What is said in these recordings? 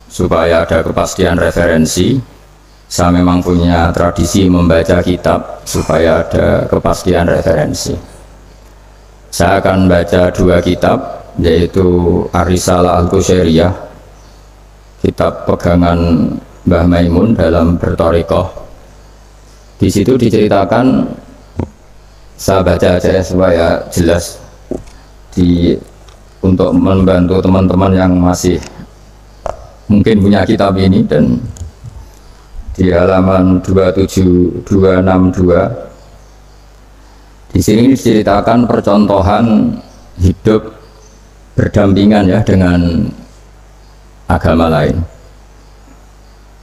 supaya ada kepastian referensi. Saya memang punya tradisi membaca kitab supaya ada kepastian referensi. Saya akan baca dua kitab, yaitu Ar-Risalah Al-Qusairiyah, kitab pegangan Mbah Maimun dalam berthariqah. Di situ diceritakan, saya baca aja ya supaya jelas untuk membantu teman-teman yang masih mungkin punya kitab ini. Dan di halaman 27262 di sini diceritakan percontohan hidup berdampingan ya dengan agama lain.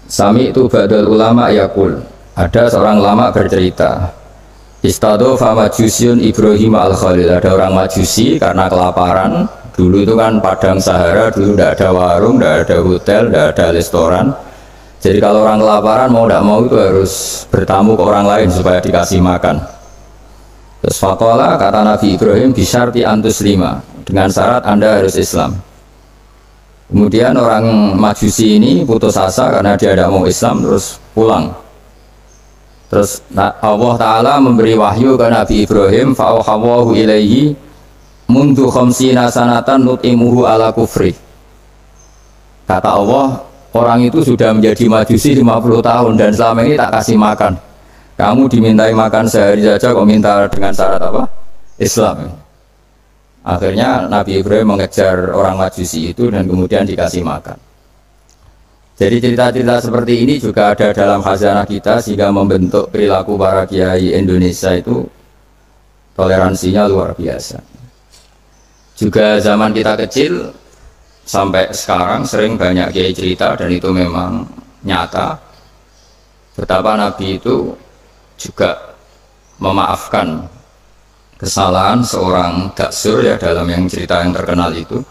Sami itu ba'dal ulama yaqul, ada seorang ulama bercerita, Istadofa majusyun Ibrahim al-Khalil. Ada orang majusi karena kelaparan. Dulu itu kan padang Sahara, dulu tidak ada warung, tidak ada hotel, tidak ada restoran. Jadi kalau orang kelaparan mau tidak mau itu harus bertamu ke orang lain supaya dikasih makan. Terus faqala, kata Nabi Ibrahim, bisyarti antus lima, dengan syarat Anda harus Islam. Kemudian orang majusi ini putus asa karena dia tidak mau Islam, terus pulang. Terus Allah Ta'ala memberi wahyu ke Nabi Ibrahim, fa'auhawahu ilaihi mundu khamsina sanatan nut'imuhu ala kufri. Kata Allah, orang itu sudah menjadi majusi 50 tahun dan selama ini tak kasih makan. Kamu dimintai makan sehari saja kok minta dengan syarat apa? Islam. Akhirnya Nabi Ibrahim mengejar orang majusi itu dan kemudian dikasih makan. Jadi cerita-cerita seperti ini juga ada dalam khazanah kita, sehingga membentuk perilaku para kiai Indonesia itu toleransinya luar biasa. Juga zaman kita kecil sampai sekarang sering banyak kiai cerita, dan itu memang nyata, betapa Nabi itu juga memaafkan kesalahan seorang daksur ya, dalam yang cerita yang terkenal itu.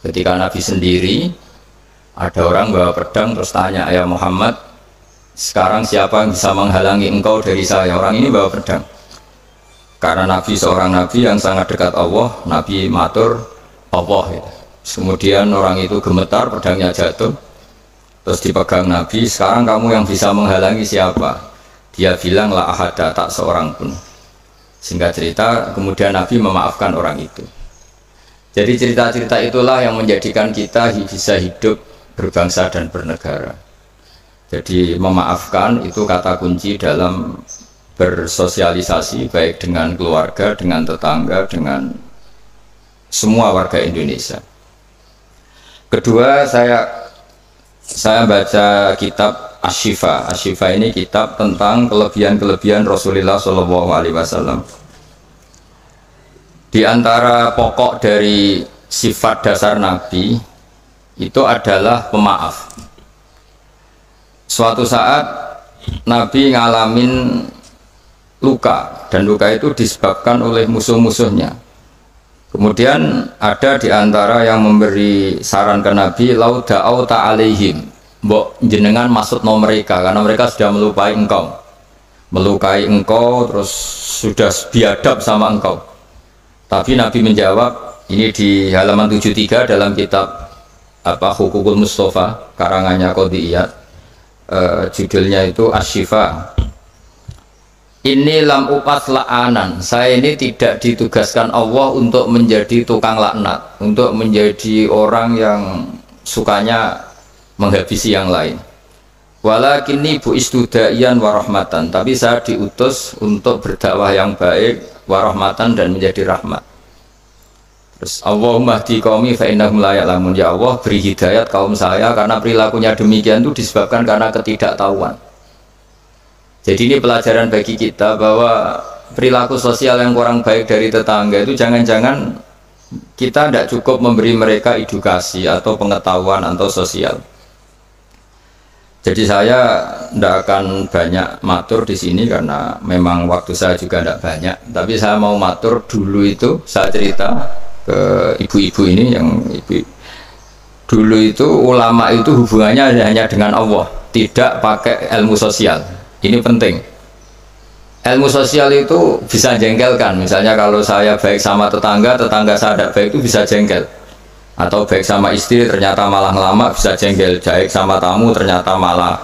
Ketika Nabi sendiri, ada orang bawa pedang terus tanya, ya Muhammad, sekarang siapa yang bisa menghalangi engkau dari saya? Orang ini bawa pedang. Karena Nabi seorang Nabi yang sangat dekat Allah, Nabi matur Allah gitu. Kemudian orang itu gemetar, pedangnya jatuh, terus dipegang Nabi, sekarang kamu yang bisa menghalangi siapa? Dia bilang la ahada, tak seorang pun. Singkat cerita, kemudian Nabi memaafkan orang itu. Jadi cerita-cerita itulah yang menjadikan kita bisa hidup berbangsa dan bernegara. Jadi memaafkan itu kata kunci dalam bersosialisasi, baik dengan keluarga, dengan tetangga, dengan semua warga Indonesia. Kedua, saya baca kitab Asy-Syifa. Asy-Syifa ini kitab tentang kelebihan-kelebihan Rasulullah SAW. Di antara pokok dari sifat dasar Nabi itu adalah pemaaf. Suatu saat Nabi ngalamin luka, dan luka itu disebabkan oleh musuh-musuhnya. Kemudian ada di antara yang memberi saran ke Nabi, lau da'au ta'alaihim, mbok jenengan maksudno mereka, karena mereka sudah melukai engkau, terus sudah biadab sama engkau. Tapi Nabi menjawab, ini di halaman 73 dalam kitab Hukukul Mustafa karangannya Qodiyat, judulnya itu Asy-Syifa. Ini lam upas la'anan, saya ini tidak ditugaskan Allah untuk menjadi tukang laknat, untuk menjadi orang yang sukanya menghabisi yang lain. Walakinni bu'istu da'iyan warahmatan, tapi saya diutus untuk berdakwah yang baik, warahmatan, dan menjadi rahmat. Terus Allahumma hdi qaumi fa innahum la ya'lamun, ya Allah beri hidayat kaum saya, karena perilakunya demikian itu disebabkan karena ketidaktahuan. Jadi ini pelajaran bagi kita bahwa perilaku sosial yang kurang baik dari tetangga itu jangan-jangan kita tidak cukup memberi mereka edukasi atau pengetahuan atau sosial. Jadi saya tidak akan banyak matur di sini karena memang waktu saya juga tidak banyak. Tapi saya mau matur dulu itu, saya cerita ke ibu-ibu ini, yang ibu dulu itu ulama itu hubungannya hanya dengan Allah, tidak pakai ilmu sosial. Ini penting. Ilmu sosial itu bisa jengkelkan. Misalnya kalau saya baik sama tetangga, tetangga saya tidak baik, itu bisa jengkel. Atau baik sama istri ternyata malah ngelama bisa jengkel, baik sama tamu ternyata malah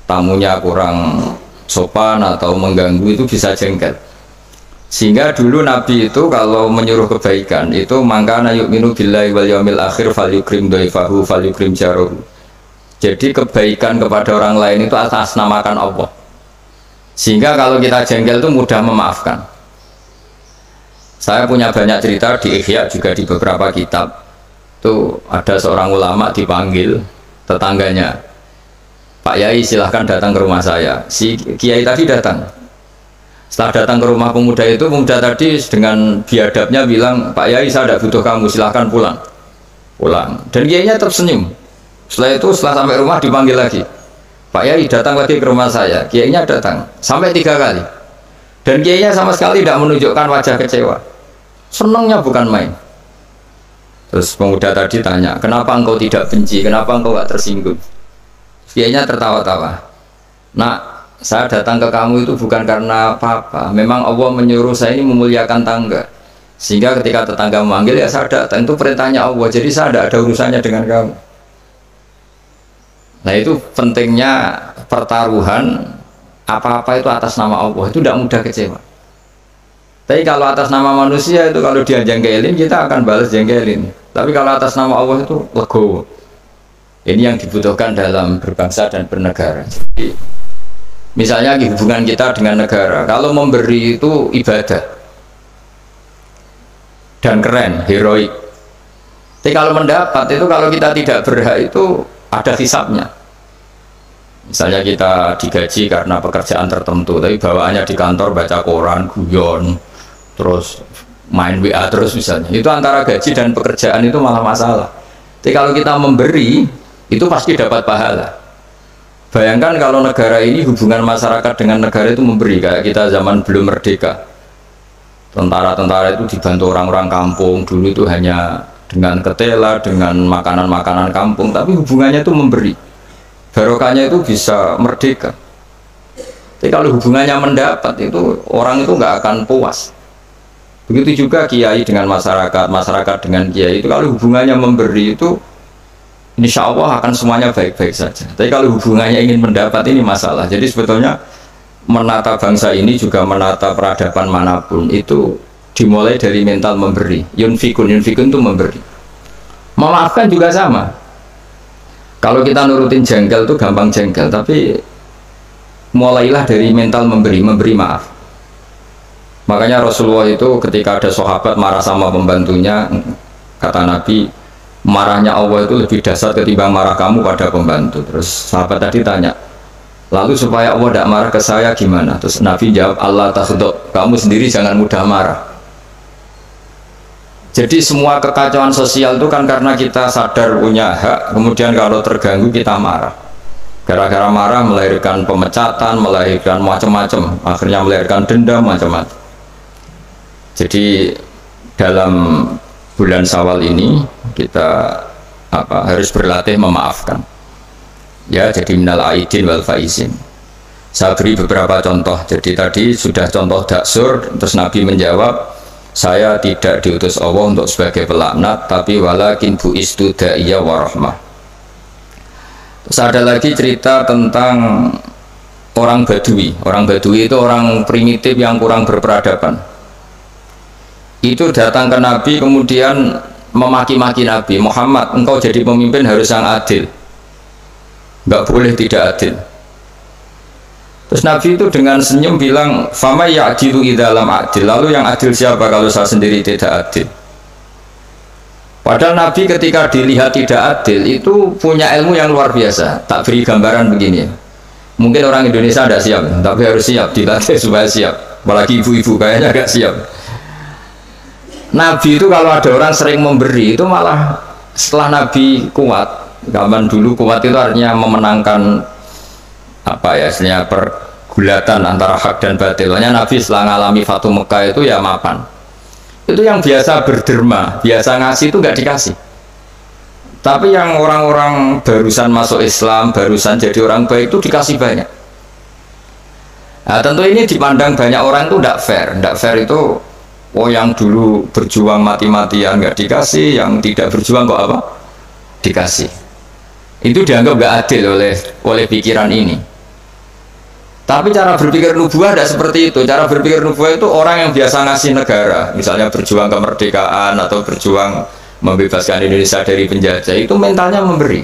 tamunya kurang sopan atau mengganggu, itu bisa jengkel. Sehingga dulu Nabi itu kalau menyuruh kebaikan itu mangkana yu'minu billahi wal yaumil akhir falyukrim dhaifahu falyukrim jaruhu. Jadi kebaikan kepada orang lain itu atas namakan Allah. Sehingga kalau kita jengkel itu mudah memaafkan. Saya punya banyak cerita di Ihya juga di beberapa kitab. Itu ada seorang ulama dipanggil tetangganya, Pak Yai silahkan datang ke rumah saya. Si Kiai tadi datang. Setelah datang ke rumah pemuda itu, pemuda tadi dengan biadabnya bilang, Pak Yai saya tidak butuh kamu, silahkan pulang. Dan Kiainya tersenyum. Setelah itu setelah sampai rumah dipanggil lagi, Pak Yai datang lagi ke rumah saya. Kiainya datang sampai 3 kali. Dan Kiainya sama sekali tidak menunjukkan wajah kecewa. Senangnya bukan main. Terus pemuda tadi tanya, kenapa engkau tidak benci, kenapa engkau gak tersinggung? Kiainya tertawa-tawa. Nak, saya datang ke kamu itu bukan karena apa-apa. Memang Allah menyuruh saya ini memuliakan tangga. Sehingga ketika tetangga memanggil ya saya datang, itu perintahnya Allah. Jadi saya tidak ada urusannya dengan kamu. Nah itu pentingnya pertaruhan, apa-apa itu atas nama Allah, itu tidak mudah kecewa. Tapi kalau atas nama manusia itu kalau dia jengkelin kita akan balas jengkelin. Tapi kalau atas nama Allah itu legowo. Ini yang dibutuhkan dalam berbangsa dan bernegara. Jadi, misalnya hubungan kita dengan negara, kalau memberi itu ibadah dan keren, heroik. Tapi kalau mendapat itu, kalau kita tidak berhak itu ada hisabnya. Misalnya kita digaji karena pekerjaan tertentu, tapi bawaannya di kantor baca koran, guyon, terus main WA terus misalnya, itu antara gaji dan pekerjaan itu malah masalah. Tapi kalau kita memberi itu pasti dapat pahala. Bayangkan kalau negara ini hubungan masyarakat dengan negara itu memberi, kayak kita zaman belum merdeka, tentara-tentara itu dibantu orang-orang kampung, dulu itu hanya dengan ketela, dengan makanan-makanan kampung, tapi hubungannya itu memberi, barokahnya itu bisa merdeka. Tapi kalau hubungannya mendapat itu orang itu nggak akan puas. Begitu juga kiai dengan masyarakat, masyarakat dengan kiai itu kalau hubungannya memberi itu insya Allah akan semuanya baik-baik saja. Tapi kalau hubungannya ingin mendapat ini masalah. Jadi sebetulnya menata bangsa ini juga menata peradaban manapun itu dimulai dari mental memberi. Yunfikun itu memberi. Memaafkan juga sama. Kalau kita nurutin jengkel itu gampang jengkel, tapi mulailah dari mental memberi maaf. Makanya Rasulullah itu ketika ada sahabat marah sama pembantunya, kata Nabi, marahnya Allah itu lebih dahsyat ketimbang marah kamu pada pembantu. Terus sahabat tadi tanya, lalu supaya Allah tidak marah ke saya gimana? Terus Nabi jawab, Allah takhdab, kamu sendiri jangan mudah marah. Jadi semua kekacauan sosial itu kan karena kita sadar punya hak, kemudian kalau terganggu kita marah. Gara-gara marah melahirkan pemecatan, melahirkan macam-macam, akhirnya melahirkan dendam macam-macam. Jadi dalam bulan Syawal ini kita harus berlatih memaafkan. Ya, jadi minal aidin wal faizin. Saya beri beberapa contoh. Jadi tadi sudah contoh daksur, terus Nabi menjawab, saya tidak diutus Allah untuk sebagai pelaknat, tapi walakin bu'istu da'iyya wa rahmah. Terus ada lagi cerita tentang orang Badui. Orang Badui itu orang primitif yang kurang berperadaban. Itu datang ke Nabi kemudian memaki-maki Nabi, Muhammad engkau jadi pemimpin harus yang adil, nggak boleh tidak adil. Terus Nabi itu dengan senyum bilang, fama ya'dilu idzalam adil, lalu yang adil siapa kalau saya sendiri tidak adil? Padahal Nabi ketika dilihat tidak adil itu punya ilmu yang luar biasa. Tak beri gambaran begini, mungkin orang Indonesia tidak siap, tapi harus siap, dilatih supaya siap, apalagi ibu-ibu kayaknya agak siap. Nabi itu kalau ada orang sering memberi itu malah setelah Nabi kuat, zaman dulu kuat itu artinya memenangkan istilahnya pergulatan antara hak dan batil. Nabi setelah ngalami Fatu Mekah itu ya mapan. Itu yang biasa berderma, biasa ngasih itu nggak dikasih. Tapi yang orang-orang barusan masuk Islam, barusan jadi orang baik itu dikasih banyak. Nah tentu ini dipandang banyak orang itu tidak fair. Tidak fair itu Oh yang dulu berjuang mati-matian nggak dikasih, yang tidak berjuang kok apa? Dikasih. Itu dianggap nggak adil oleh pikiran ini. Tapi cara berpikir nubuah tidak seperti itu. Cara berpikir nubuah itu orang yang biasa ngasih negara, misalnya berjuang kemerdekaan atau berjuang membebaskan Indonesia dari penjajah, itu mentalnya memberi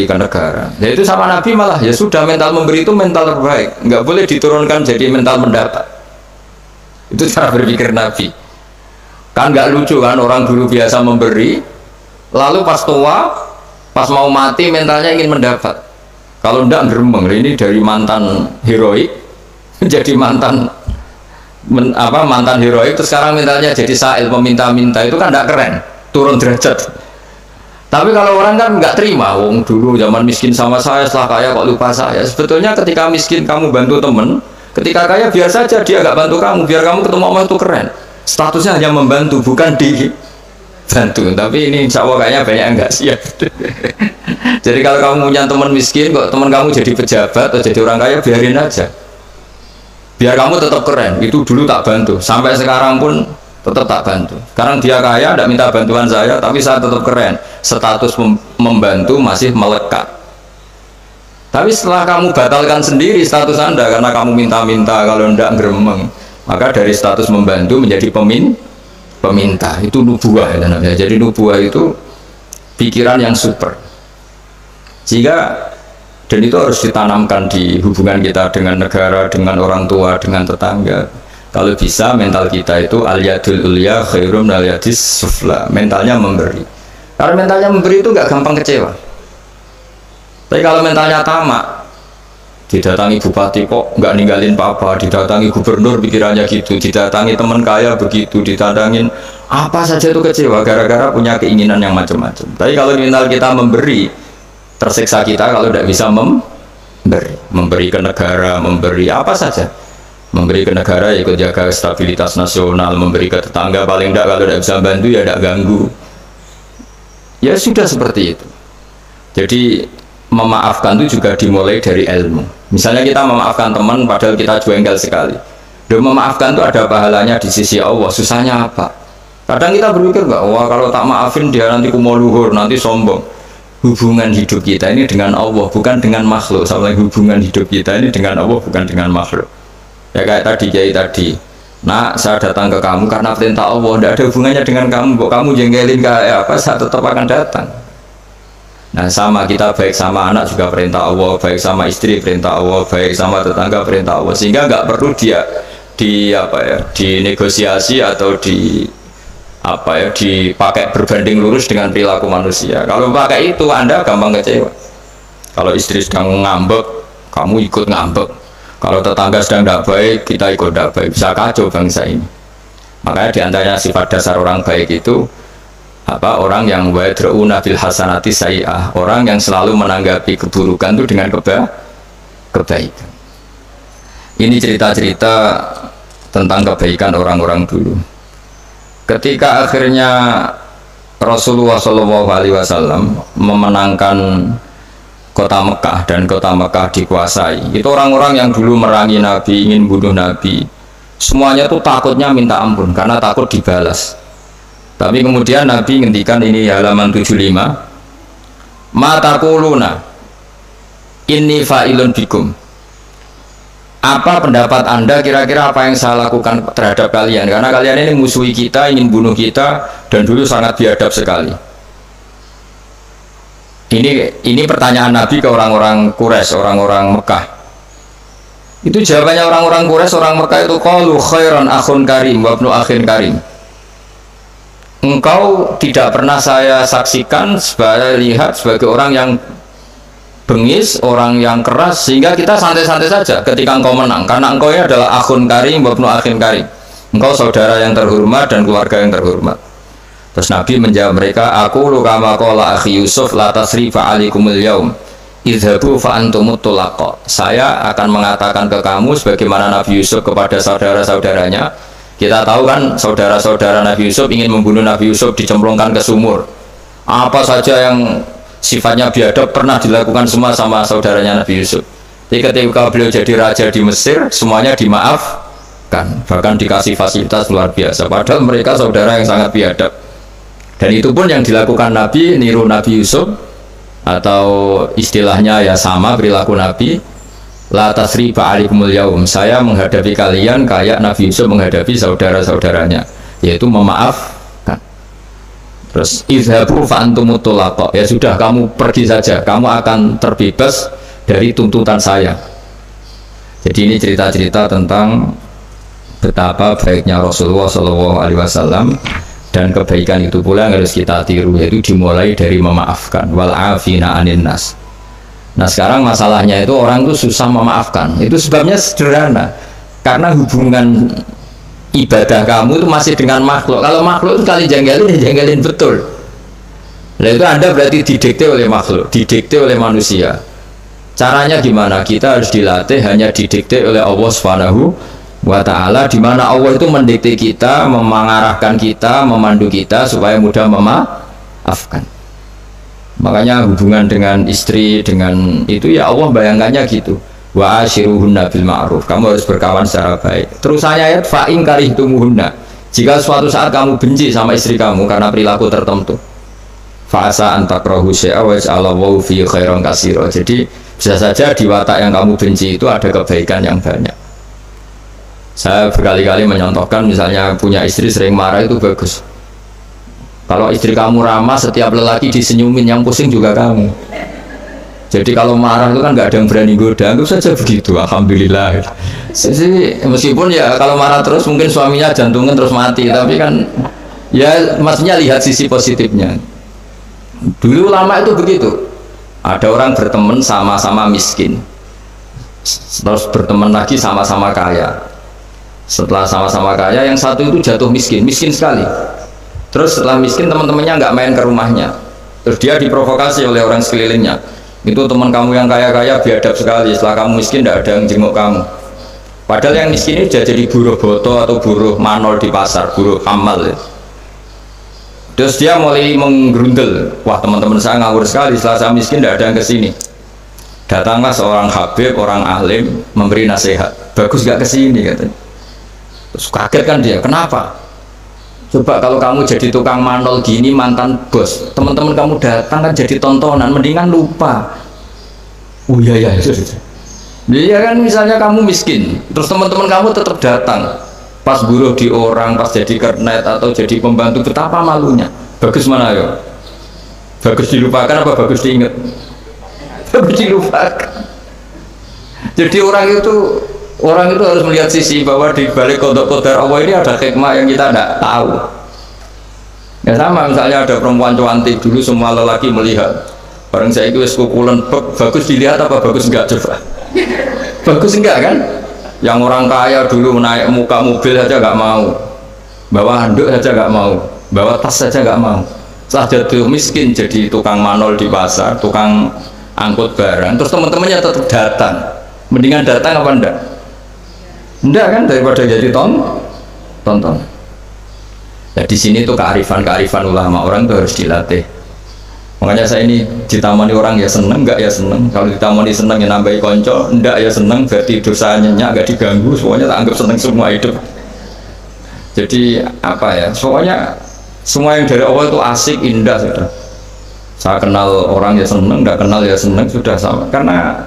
ke negara. Ya itu sama Nabi malah ya sudah, mental memberi itu mental terbaik, nggak boleh diturunkan jadi mental mendapat. Itu cara berpikir Nabi. Kan nggak lucu kan, orang dulu biasa memberi, lalu pas tua, pas mau mati mentalnya ingin mendapat. Kalau ndak geremeng, ini dari mantan heroik jadi mantan mantan heroik, terus sekarang mentalnya jadi sa'il, peminta-minta, itu kan ndak keren, turun derajat. Tapi kalau orang kan nggak terima, wong dulu zaman miskin sama saya, setelah kaya kok lupa saya. Sebetulnya ketika miskin kamu bantu temen, ketika kaya biar saja dia nggak bantu kamu, biar kamu ketemu Allah itu keren. Statusnya hanya membantu, bukan dibantu. Tapi ini insya Allah kayaknya banyak yang nggak siap. Jadi kalau kamu punya teman miskin, kok teman kamu jadi pejabat atau jadi orang kaya, biarin aja. Biar kamu tetap keren. Itu dulu tak bantu, sampai sekarang pun tetap tak bantu. Sekarang dia kaya, tidak minta bantuan saya, tapi saya tetap keren. Status membantu masih melekat. Tapi setelah kamu batalkan sendiri status Anda karena kamu minta-minta, kalau tidak geremeng, maka dari status membantu menjadi peminta. Itu nubuah ya namanya. Jadi nubuah itu pikiran yang super. Jika dan itu harus ditanamkan di hubungan kita dengan negara, dengan orang tua, dengan tetangga. Kalau bisa mental kita itu al-yadul ulya khairum minal yadis sufla, mentalnya memberi. Karena mentalnya memberi itu nggak gampang kecewa. Tapi kalau mentalnya tamak, didatangi bupati kok nggak ninggalin papa, didatangi gubernur pikirannya gitu, didatangi teman kaya begitu, ditandangin apa saja itu kecewa gara-gara punya keinginan yang macam-macam. Tapi kalau mental kita memberi, tersiksa kita kalau tidak bisa memberi ke negara, memberi apa saja, memberi ke negara ya ikut jaga stabilitas nasional, memberi ke tetangga paling tidak kalau tidak bisa bantu ya tidak ganggu, ya sudah seperti itu. Jadi memaafkan itu juga dimulai dari ilmu. Misalnya kita memaafkan teman padahal kita jengkel sekali, dan memaafkan itu ada pahalanya di sisi Allah. Susahnya apa? Kadang kita berpikir nggak, wah kalau tak maafin dia nanti kumoluhur, nanti sombong. Hubungan hidup kita ini dengan Allah, bukan dengan makhluk. Sama hubungan hidup kita ini dengan Allah, bukan dengan makhluk. Ya kayak tadi kiai tadi, nak saya datang ke kamu karena perintah Allah, tidak ada hubungannya dengan kamu. Kok kamu jengkelin kayak apa, saya tetap akan datang. Nah sama kita, baik sama anak juga perintah Allah, baik sama istri perintah Allah, baik sama tetangga perintah Allah. Sehingga nggak perlu dia dinegosiasi atau dipakai berbanding lurus dengan perilaku manusia. Kalau pakai itu Anda gampang kecewa. Kalau istri sedang ngambek, kamu ikut ngambek. Kalau tetangga sedang tidak baik, kita ikut tidak baik. Bisa kacau bangsa ini. Makanya diantaranya sifat dasar orang baik itu orang yang wadra'una bil hasanati sayyi'ah, orang yang selalu menanggapi keburukan itu dengan kebaikan. Ini cerita-cerita tentang kebaikan orang-orang dulu. Ketika akhirnya Rasulullah SAW memenangkan kota Mekah dan kota Mekah dikuasai, itu orang-orang yang dulu merangi Nabi, ingin bunuh Nabi, semuanya tuh takutnya minta ampun karena takut dibalas. Tapi kemudian Nabi ngendikan, ini halaman 75, ma taquluna inni fa'ilun bikum, apa pendapat Anda kira-kira apa yang saya lakukan terhadap kalian, karena kalian ini musuhi kita, ingin bunuh kita, dan dulu sangat biadab sekali. Ini pertanyaan Nabi ke orang-orang Quraisy, orang-orang Mekah. Itu jawabannya orang-orang Quraisy, orang Mekah itu, qalu khairan akhun karim wa ibnu akhin karim. Engkau tidak pernah saya saksikan lihat sebagai orang yang bengis, orang yang keras, sehingga kita santai-santai saja ketika engkau menang, karena engkau ini adalah akhun karim wa ibnu akhin karim, engkau saudara yang terhormat dan keluarga yang terhormat. Terus Nabi menjawab mereka, aku kama qala akhi Yusuf la tasrifa alaikumul yaum idhabu fa antumut tulaqa. Saya akan mengatakan ke kamu sebagaimana Nabi Yusuf kepada saudara-saudaranya. Kita tahu kan saudara-saudara Nabi Yusuf ingin membunuh Nabi Yusuf, dicemplungkan ke sumur. Apa saja yang sifatnya biadab pernah dilakukan semua sama saudaranya Nabi Yusuf. Jadi ketika beliau jadi raja di Mesir, semuanya bahkan dikasih fasilitas luar biasa, padahal mereka saudara yang sangat biadab. Dan itu pun yang dilakukan Nabi, niru Nabi Yusuf, atau istilahnya ya sama perilaku Nabi, la tasriba alaikumul yaum, saya menghadapi kalian kayak Nabi Yusuf menghadapi saudara-saudaranya, yaitu memaafkan. Terus izhabu fa antumut tulaqa, ya sudah kamu pergi saja, kamu akan terbebas dari tuntutan saya. Jadi ini cerita-cerita tentang betapa baiknya Rasulullah SAW, dan kebaikan itu pula yang harus kita tiru, yaitu dimulai dari memaafkan, wal afina anin nas. Nah sekarang masalahnya itu orang itu susah memaafkan. Itu sebabnya sederhana, karena hubungan ibadah kamu itu masih dengan makhluk. Kalau makhluk itu kali janggalin, ya janggalin betul. Nah itu Anda berarti didikte oleh makhluk, didikte oleh manusia. Caranya gimana? Kita harus dilatih hanya didikte oleh Allah Subhanahu wa ta'ala, di mana Allah itu mendikte kita, mengarahkan kita, memandu kita supaya mudah memaafkan. Makanya hubungan dengan istri, dengan itu ya Allah bayangkannya gitu, wa ashiruhunna bil ma'ruf, kamu harus berkawan secara baik. Terusannya ayat fa in karihtumuhunna, jika suatu saat kamu benci sama istri kamu karena perilaku tertentu, fa asa an takrahu syai'a wa yaj'alallahu fi khairan katsira. Jadi bisa saja di watak yang kamu benci itu ada kebaikan yang banyak. Saya berkali-kali menyontohkan, misalnya punya istri sering marah itu bagus. Kalau istri kamu ramah, setiap lelaki disenyumin, yang pusing juga kamu. Jadi kalau marah itu kan nggak ada yang berani goda, itu saja begitu. Alhamdulillah. Meskipun ya kalau marah terus mungkin suaminya jantungnya terus mati, tapi kan ya maksudnya lihat sisi positifnya. Dulu lama itu begitu. Ada orang berteman sama-sama miskin, terus berteman lagi sama-sama kaya. Setelah sama-sama kaya, yang satu itu jatuh miskin, miskin sekali. Terus setelah miskin, teman-temannya nggak main ke rumahnya. Terus dia diprovokasi oleh orang sekelilingnya. Itu teman kamu yang kaya-kaya biadab sekali, setelah kamu miskin tidak ada yang jenguk kamu. Padahal yang miskin ini sudah jadi buruh boto atau buruh manol di pasar, buruh hamal ya. Terus dia mulai menggerundel, wah teman-teman saya ngawur sekali, setelah saya miskin tidak ada yang kesini. Datanglah seorang habib, orang alim, memberi nasihat, bagus gak kesini katanya. Terus kaget kan dia, kenapa? Coba kalau kamu jadi tukang manol gini, mantan bos, teman-teman kamu datang kan jadi tontonan, mendingan lupa. Oh iya iya kan, misalnya kamu miskin, terus teman-teman kamu tetap datang, pas buruh di orang, pas jadi kernet atau jadi pembantu, betapa malunya. Bagus mana ya? Bagus dilupakan apa bagus diingat? Bagus dilupakan. Jadi orang itu harus melihat sisi bahwa di balik kodok qadar Allah ini ada hikmah yang kita tidak tahu. Ya sama, misalnya ada perempuan cantik, dulu semua lelaki melihat, bareng saya itu kukulan, bagus dilihat apa bagus enggak coba? Bagus enggak kan? Yang orang kaya dulu naik muka mobil saja enggak mau, bawa handuk saja enggak mau, bawa tas saja enggak mau. Saat jatuh miskin jadi tukang manol di pasar, tukang angkut barang, terus teman-temannya tetap datang. Mendingan datang apa enggak? Enggak kan, daripada jadi tonton. Nah di sini tuh kearifan ulama, orang tuh harus dilatih. Makanya saya ini ditamani orang ya seneng, enggak ya seneng. Kalau ditamani seneng ya nambahi konco, enggak ya seneng, berarti dosanya enggak diganggu, semuanya tak anggap seneng semua hidup. Jadi apa ya, pokoknya semua yang dari awal itu asik, indah sudah. Saya kenal orang ya seneng, enggak kenal ya seneng, sudah sama. Karena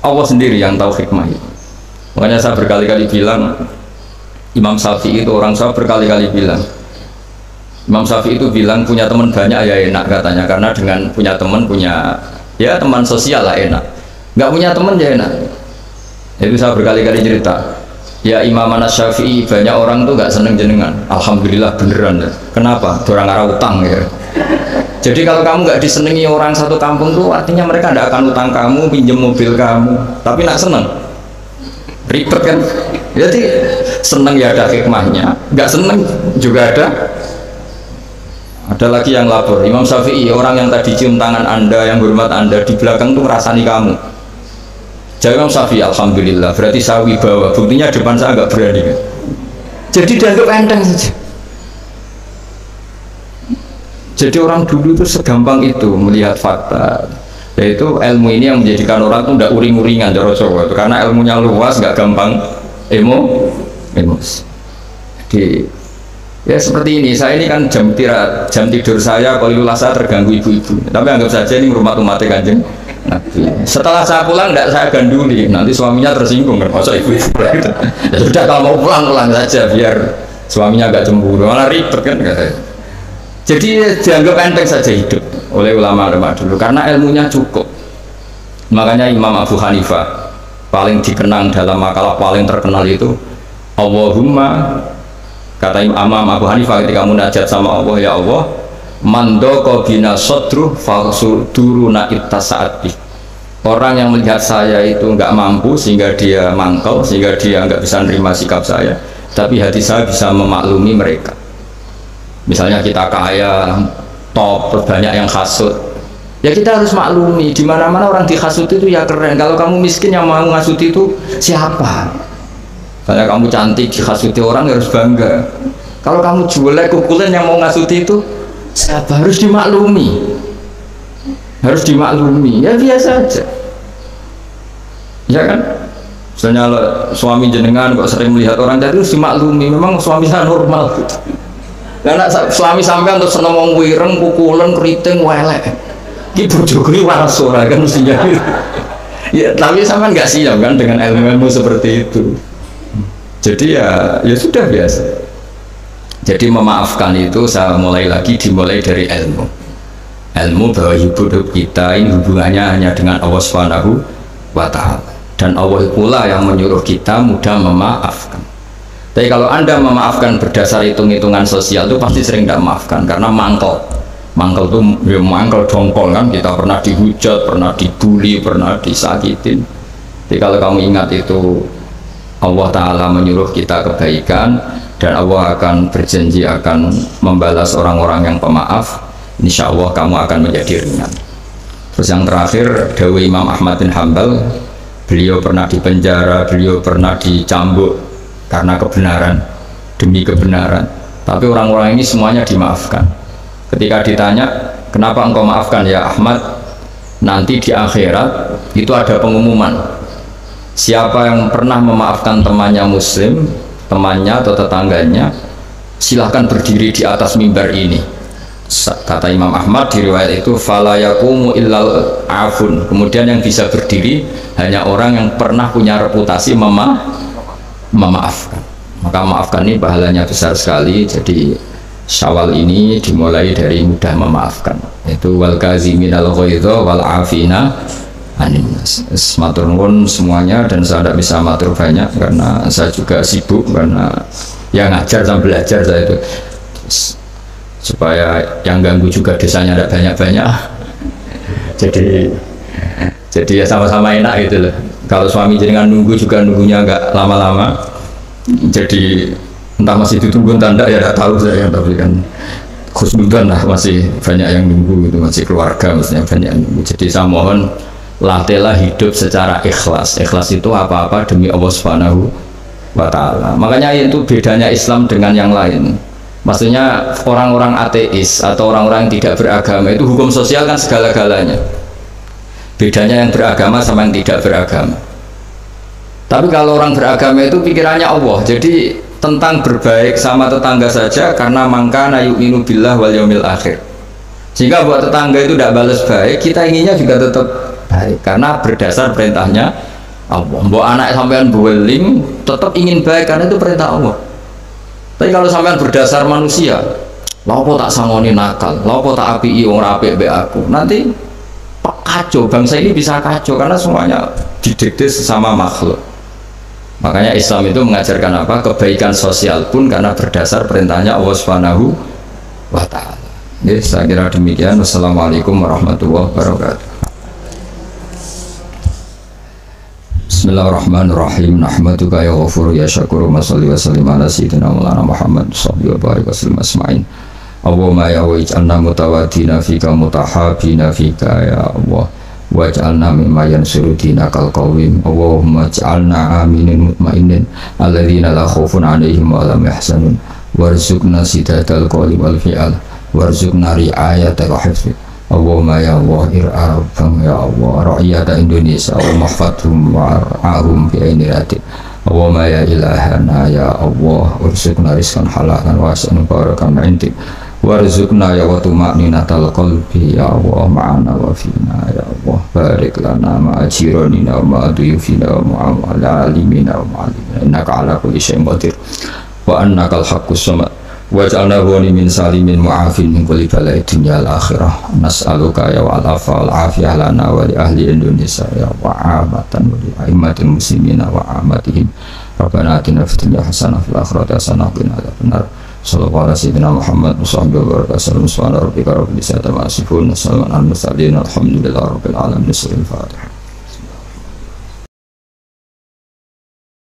Allah sendiri yang tahu hikmah itu. Makanya saya berkali-kali bilang, Imam Syafi'i itu orang, saya berkali-kali bilang, Imam Syafi'i itu bilang punya teman banyak ya enak katanya, karena dengan punya teman, ya teman sosial lah enak. Nggak punya teman ya enak. Itu saya berkali-kali cerita, ya Imam Syafi'i banyak orang tuh nggak seneng jenengan. Alhamdulillah beneran. Kenapa? Orang arah utang ya. Jadi kalau kamu nggak disenangi orang satu kampung tuh artinya mereka tidak akan utang kamu, pinjam mobil kamu, tapi nak seneng. Ribet kan? Jadi seneng ya ada hikmahnya, nggak seneng juga ada. Ada lagi yang lapor, Imam Syafi'i, orang yang tadi cium tangan anda, yang hormat anda, di belakang tuh ngerasani kamu. Jadi Imam Syafi'i, alhamdulillah, berarti saya wibawa, buktinya depan saya nggak berani kan? Jadi dianggap enteng saja. Jadi orang dulu itu segampang itu melihat fakta. Yaitu ilmu ini yang menjadikan orang itu tidak uring-uringan, karena ilmunya luas, nggak gampang ilmu. Jadi ya seperti ini, saya ini kan jam tidur saya kalau saya terganggu ibu-ibu, tapi anggap saja ini rumah umatnya Kanjeng Nabi. Setelah saya pulang tidak saya ganduli, nanti suaminya tersinggung kan, masa ibu-ibu gitu. Ya sudah, kalau mau pulang saja biar suaminya agak cemburu, malah ribet kan. Jadi dianggap enteng saja hidup oleh ulama-ulama dulu karena ilmunya cukup. Makanya Imam Abu Hanifah paling dikenang dalam makalah paling terkenal itu Allahumma, kata Imam Abu Hanifah ketika munajat sama Allah, ya Allah, mandoko bina sodruh falsuduruna ittasa'ati. Orang yang melihat saya itu nggak mampu sehingga dia mangkel, sehingga dia nggak bisa nerima sikap saya, tapi hati saya bisa memaklumi mereka. Misalnya kita kaya, top, banyak yang hasut, ya kita harus maklumi. Di mana-mana orang dihasut itu ya keren. Kalau kamu miskin yang mau ngasut itu siapa? Kalau kamu cantik dihasuti orang harus bangga. Kalau kamu jelek kukulan yang mau ngasuti itu siapa? Harus dimaklumi. Harus dimaklumi. Ya biasa aja. Ya kan? Misalnya suami jenengan kok sering melihat orang tadi harus dimaklumi. Memang suami saya normal. Karena suami sampai untuk seneng wong wireng, kukulan, keriting, welek. Ki bojoku iki waras ora kan mestinya. Ya tapi sampean nggak siap kan dengan ilmu-ilmu seperti itu. Jadi ya sudah biasa. Jadi memaafkan itu saya dimulai dari ilmu. Ilmu bahwa hidup kita ini hubungannya hanya dengan Allah Subhanahu wa Ta'ala. Dan Allah pula yang menyuruh kita mudah memaafkan. Tapi kalau Anda memaafkan berdasar hitung-hitungan sosial itu pasti sering tidak memaafkan karena mangkel. Mangkel itu ya mangkel dongkol kan, kita pernah dihujat, pernah dibully, pernah disakitin. Jadi kalau kamu ingat itu Allah Ta'ala menyuruh kita kebaikan dan Allah akan berjanji akan membalas orang-orang yang pemaaf. Insya Allah kamu akan menjadi ringan. Terus yang terakhir dawuh Imam Ahmad bin Hanbal, beliau pernah dipenjara, beliau pernah dicambuk karena kebenaran, demi kebenaran, tapi orang-orang ini semuanya dimaafkan. Ketika ditanya kenapa engkau maafkan ya Ahmad, nanti di akhirat itu ada pengumuman, siapa yang pernah memaafkan temannya muslim, temannya atau tetangganya, silahkan berdiri di atas mimbar ini. Kata Imam Ahmad di riwayat itu fala yaqumu illal afun, kemudian yang bisa berdiri hanya orang yang pernah punya reputasi memaafkan. Maka maafkan ini pahalanya besar sekali. Jadi Syawal ini dimulai dari mudah memaafkan, itu wal kaziminal ghaidha wal afina anin nas. Matur nuwun semuanya, dan saya tidak bisa matur banyak karena saya juga sibuk, karena ya ngajar sama belajar saya itu, supaya yang ganggu juga desanya tidak banyak-banyak. jadi ya sama-sama enak gitu loh. Kalau suami jenengan nunggu juga nunggunya nggak lama-lama, jadi entah masih ditunggu tanda ya tidak tahu saya, tapi kan khusnudan lah, masih banyak yang nunggu gitu, masih keluarga maksudnya banyak yang nunggu. Jadi saya mohon latihlah hidup secara ikhlas. Ikhlas itu apa-apa demi Allah Subhanahu wa Ta'ala. Makanya itu bedanya Islam dengan yang lain. Maksudnya orang-orang ateis atau orang-orang yang tidak beragama itu hukum sosial kan segala-galanya. Bedanya yang beragama sama yang tidak beragama. Tapi kalau orang beragama itu pikirannya Allah, jadi tentang berbaik sama tetangga saja karena mangkana yu'minu billah wal yaumil akhir. Sehingga buat tetangga itu tidak balas baik, kita inginnya juga tetap baik karena berdasar perintahnya Allah. Mbok anak sampean beweling tetap ingin baik karena itu perintah Allah. Tapi kalau sampean berdasar manusia, lapo tak sangoni nakal, lapo tak api wong apik mbek aku, nanti kacau, bangsa ini bisa kacau karena semuanya didikte sesama makhluk. Makanya Islam itu mengajarkan apa? Kebaikan sosial pun karena berdasar perintahnya Allah Subhanahu wa Ta'ala. Ya, saya kira demikian. Wassalamualaikum warahmatullahi wabarakatuh. Bismillahirrahmanirrahim. Nahmaduka ya ghafur ya syakur wa salli wa sallim ala sayyidina maulana Muhammad sallallahu alaihi wasallam asma'in. Allahumma ya waj'alna mutawadina fika mutahabina fika ya Allah. Waj'alna mimma yansuru dinakal qawim. Allahumma ja'alna aminin mutmainin alladzina la khaufun 'alaihim wa la yahzanun. Warzuqna sidatal qawli wal fi'al. Warzuqna ri'ayatal hifz. Allahumma ya Allah ir'abam ya Allah ra'iyata Indonesia wa mahfadhum wa ra'ahum bi ainiratik Allahumma ya ilahana ya Allah urzuqna rizqan halalan wasi'an barakan intik warzuqna ya wa tuma'ninatal qalbi ya Allah ma'ana wa fina ya Allah barik lana ma'a jiranina wa ma'a duyufina wa ma'a alimina wa ma'alimina innaka ala kulli syai'in qadir wa annakal haqqus samad waj'alna huwani min salimin mu'afin min kulli bala'i dunya al-akhirah nas'aluka ya wa'alafa wal-afiyah lana wa li ahli Indonesia ya wa'amatan wa li a'immatil muslimina wa amatihim Rabbana atina fid dunya hasanah fil akhirati hasanah wa qina adzabannar sallallahu alaihi sayyidina Muhammad wa sahbihi wa barakatuh subhana rabbika rabbil izzati amma yasifun wa salamun alal mursalin alhamdulillahi rabbil alamin. Al-Fatihah.